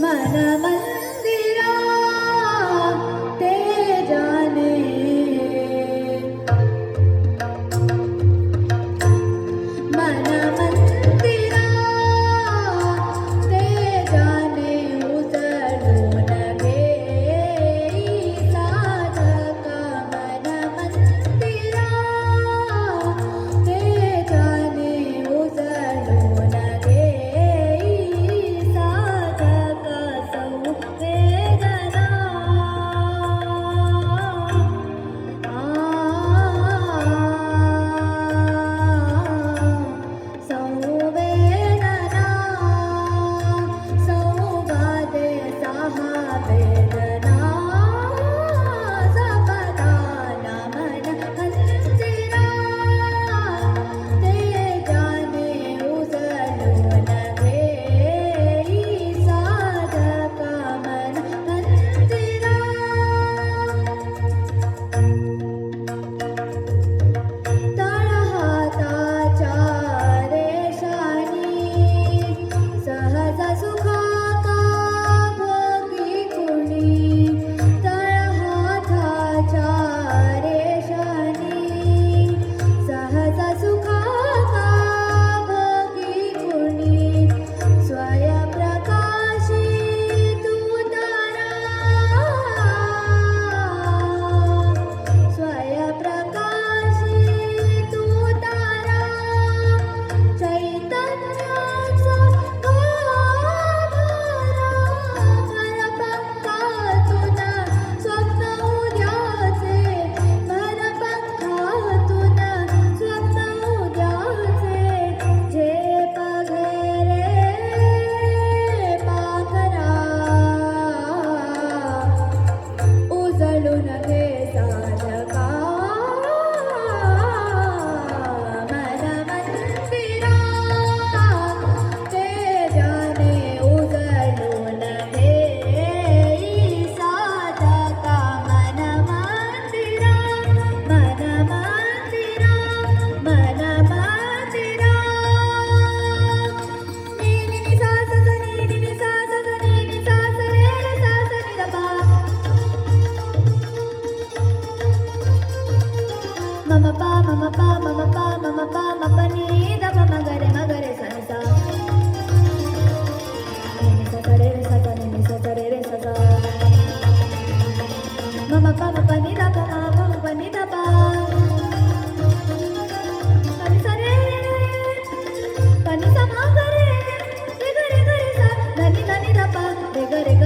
मन मंदिरा ते जाने मन मंदिरा ते जाने उजळून गे साधका मन मंदिरा ते जाने उजळून गे साधका संवेदना संवेदना संवादे सहा वेदना सपदाना मन मंदिरा ते जाने उजळून गे साधका मन मंदिरा तळहाताच्या रेषांनी सहज सुखाचा भोगी कुणी तळहाताच्या रेषांनी सहज सुखाचा भोगी कुणी स्वयंप्रकाशी तू तारा स्वयंप्रकाशी तू तारा चैतन्याचा गाभारा भरपंखातून स्वप्न उद्याचे भरपंखातून स्वप्न उद्याचे झेप घेरे पाखरा उजळून घे साधका मन मंदिरा ते जाने उजळून घे साधका मन मंदिरा मन मंदिरा मन मंदिरा नी नी नी सा सा सा नी नी नी सा सा सा नी नी सा सा रे रे सा सा नी दा पा मम पा मम पा मम पा मम पा मप नी दा प मगरे मगरे सा सा नी नी सा सा रे रे सा सा नी नी सा सा रे रे सा सा मम पा मप नी दा प मा मप नी दा पा नी सा रे रे सा मा ग रे रे रे रे सा नी दा नी दा पा रे ग रे ग